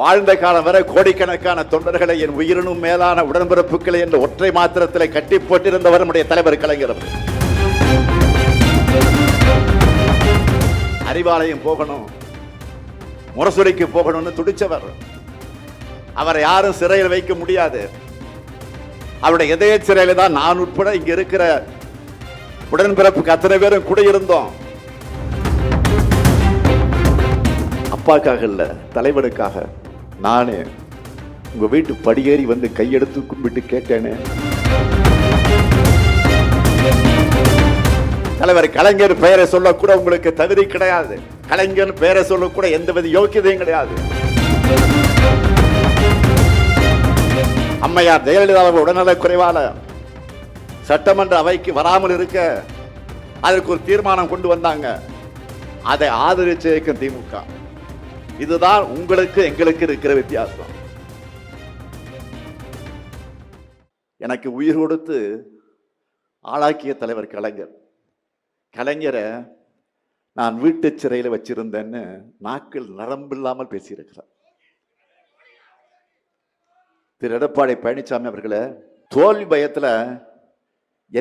வாழ்ந்த காலம் வரை கோடிக்கணக்கான தொண்டர்களை என் உயிரினும் மேலான உடன்பிறப்புகளை என்ற ஒற்றை மாத்திரத்தில் கட்டி போட்டிருந்தவர் நம்முடைய தலைவர் கலைஞர். அறிவாலயம் போகணும், முரசொலிக்கு போகணும்னு துடிச்சவர். அவரை யாரும் சிறையில் வைக்க முடியாது. அவருடைய இதய சிறையில் தான் நான் உட்பட இங்க இருக்கிற உடன்பிறப்புக்கு அத்தனை பேரும் கூட இருந்தோம். அப்பாக்காக இல்ல, தலைவனுக்காக நானே உங்க வீட்டு படியேறி வந்து கையெடுத்து கும்பிட்டு கேட்டேனே. தலைவர் கலைஞர் பெயரை சொல்ல கூட உங்களுக்கு தகுதி கிடையாது. கலைஞர் பெயரை சொல்ல கூட எந்தவித யோக்கியதையும் கிடையாது. அம்மையார் ஜெயலலிதா உடல்நல குறைவால சட்டமன்ற அவைக்கு வராமல் இருக்க அதற்கு ஒரு தீர்மானம் கொண்டு வந்தாங்க. அதை ஆதரிச்சு இயக்கம் திமுக. இதுதான் உங்களுக்கு எங்களுக்கு இருக்கிற வித்தியாசம். எனக்கு உயிர் கொடுத்து ஆளாக்கிய தலைவர் கலைஞர். கலைஞரை நான் வீட்டு சிறையில் வச்சிருந்தேன்னு நாக்கில் நரம்பில்லாமல் பேசியிருக்கிறார். திரு எடப்பாடி பழனிசாமி அவர்களை தோல்வி பயத்தில்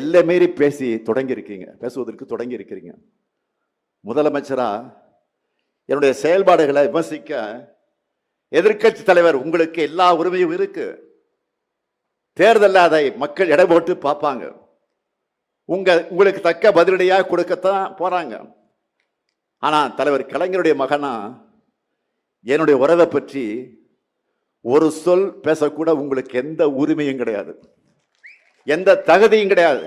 எல்லை மீறி பேசுவதற்கு தொடங்கி இருக்கிறீங்க. முதலமைச்சரா என்னுடைய செயல்பாடுகளை விமர்சிக்க எதிர்க்கட்சி தலைவர் உங்களுக்கு எல்லா உரிமையும் இருக்கு. தேர்தலில் அதை மக்கள் எடை போட்டு பார்ப்பாங்க. உங்களுக்கு தக்க பதிலடியாக கொடுக்கத்தான் போறாங்க. ஆனா தலைவர் கலைஞருடைய மகனா என்னுடைய உறவை பற்றி ஒரு சொல் பேசக்கூட உங்களுக்கு எந்த உரிமையும் கிடையாது, எந்த தகுதியும் கிடையாது.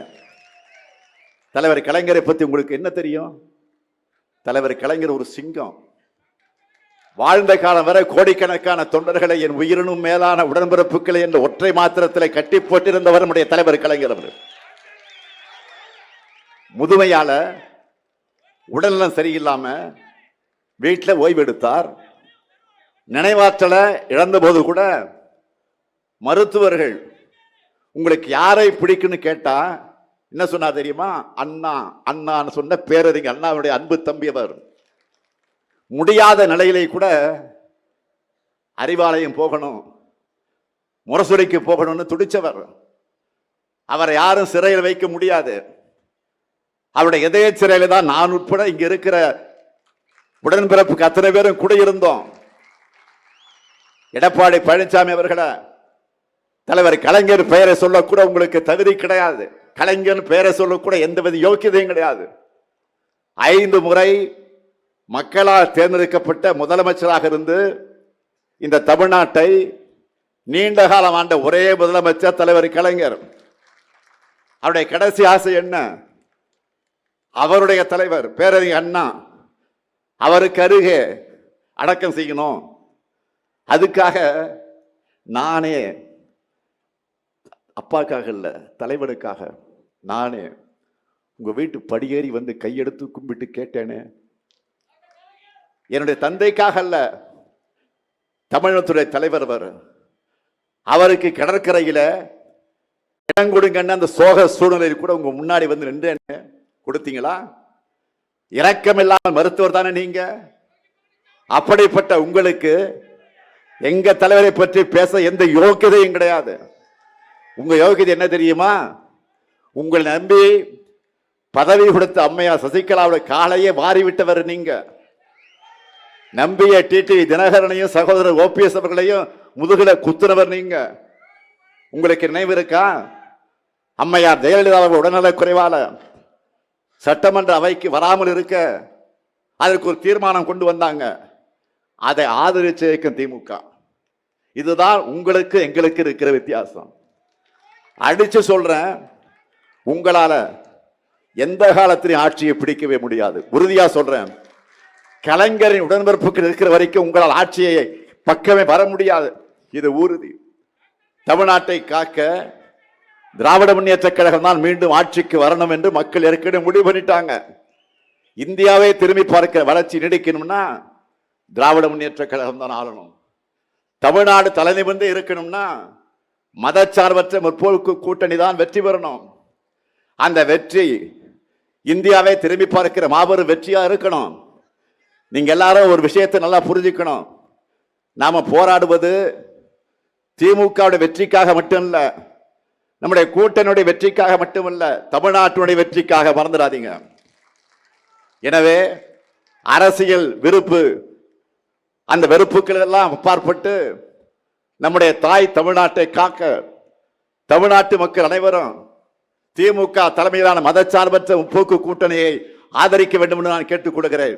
தலைவர் கலைஞரை பற்றி உங்களுக்கு என்ன தெரியும்? தலைவர் கலைஞர் ஒரு சிங்கம். வாழ்ந்த காலம் வரை கோடிக்கணக்கான தொண்டர்களை என் உயிரினும் மேலான உடன்பிறப்புகளை என்ற ஒற்றை மாத்திரத்தில் கட்டி போட்டிருந்தவர் நம்முடைய தலைவர் கலைஞர். முதுமையால உடல்நலம் சரியில்லாம வீட்டில் ஓய்வு எடுத்தார். நினைவாற்றலை இழந்த போது கூட மருத்துவர்கள் உங்களுக்கு யாரை பிடிக்குன்னு கேட்டா என்ன சொன்னா தெரியுமா? அண்ணா. அண்ணான்னு சொன்ன பேரறிஞர் அண்ணாவுடைய அன்பு தம்பி அவர். முடியாத நிலையிலே கூட அறிவாலயம் போகணும், முரசொலிக்கு போகணும்னு துடிச்சவர். அவரை யாரும் சிறையில் வைக்க முடியாது. அவருடைய இதய சிறையில் தான் நான் உட்பட இங்க இருக்கிற உடன்பிறப்புக்கு அத்தனை பேரும் கூட இருந்தோம். எடப்பாடி பழனிசாமி அவர்களை தலைவர் கலைஞர் பெயரை சொல்ல கூட உங்களுக்கு தகுதி கிடையாது. கலைஞர் பெயரை சொல்ல கூட எந்தவித யோக்கியதையும் கிடையாது. 5 முறை மக்களால் தேர்ந்தெடுக்கப்பட்ட முதலமைச்சராக இருந்து இந்த தமிழ்நாட்டை நீண்ட காலம் ஆண்ட ஒரே முதலமைச்சர் தலைவர் கலைஞர். அவருடைய கடைசி ஆசை என்ன? அவருடைய தலைவர் பேரறிஞர் அண்ணா அவருக்கு அருகே அடக்கம் செய்யணும். அதுக்காக நானே, அப்பாக்காக இல்ல, தலைவனுக்காக நானே உங்க வீட்டு படியேறி வந்து கையெடுத்து கும்பிட்டு கேட்டேனே. என்னுடைய தந்தைக்காக அல்ல, தமிழகத்துடைய தலைவர் அவருக்கு கடற்கரையில இடம் கொடுங்கன்னு அந்த சோக சூழ்நிலையில் கூட உங்க முன்னாடி வந்து நின்று கொடுத்தீங்களா? இரக்கம் இல்லாமல் மருத்துவர் தானே நீங்க. அப்படிப்பட்ட உங்களுக்கு எங்க தலைவரை பற்றி பேச எந்த யோக்கியதையும் கிடையாது. உங்க யோகியதை என்ன தெரியுமா? உங்களை நம்பி பதவி கொடுத்த அம்மையார் சசிகலாவுடைய காலையே வாரிவிட்டவர் நீங்க. நம்பிய டிடிவி தினகரனையும் சகோதரர் ஓபிஎஸ் அவர்களையும் முதுகுல குத்துனவர் நீங்க. உங்களுக்கு நினைவு இருக்கா? அம்மையார் ஜெயலலிதா உடல்நல குறைவால சட்டமன்ற அவைக்கு வராமல் இருக்க அதற்கு ஒரு தீர்மானம் கொண்டு வந்தாங்க. அதை ஆதரிச்சு இயக்கம் திமுக. இதுதான் உங்களுக்கு எங்களுக்கு இருக்கிற வித்தியாசம். அடிச்சு சொல்றேன், உங்களால எந்த காலத்திலும் ஆட்சியை பிடிக்கவே முடியாது. உறுதியா சொல்றேன், கலைஞரின் உடன்பிறப்புக்கு இருக்கிற வரைக்கும் உங்களால் ஆட்சியை பக்கமே வர முடியாது. இது உறுதி. தமிழ்நாட்டை காக்க திராவிட முன்னேற்ற கழகம் தான் மீண்டும் ஆட்சிக்கு வரணும் என்று மக்கள் ஏற்கனவே முடிவு பண்ணிட்டாங்க. இந்தியாவை திரும்பி பார்க்க வளர்ச்சி நீடிக்கணும்னா திராவிட முன்னேற்ற கழகம் தான் ஆளணும். தமிழ்நாடு தலை நிமிர்ந்து இருக்கணும்னா மதச்சார்பற்ற முற்போக்கு கூட்டணி தான் வெற்றி பெறணும். அந்த வெற்றி இந்தியாவை திரும்பி பார்க்கிற மாபெரும் வெற்றியா இருக்கணும். நீங்க எல்லாரும் ஒரு விஷயத்தை நல்லா புரிஞ்சுக்கணும். நாம போராடுவது திமுகவுடைய வெற்றிக்காக மட்டுமல்ல, நம்முடைய கூட்டணியுடைய வெற்றிக்காக மட்டுமல்ல, தமிழ்நாட்டினுடைய வெற்றிக்காக மறந்துடாதீங்க. எனவே அரசியல் வெறுப்பு, அந்த வெறுப்புகள் எல்லாம் அப்பாற்பட்டு நம்முடைய தாய் தமிழ்நாட்டை காக்க தமிழ்நாட்டு மக்கள் அனைவரும் திமுக தலைமையிலான மதச்சார்பற்ற முற்போக்கு கூட்டணியை ஆதரிக்க வேண்டும் என்று நான் கேட்டுக் கொள்கிறேன்.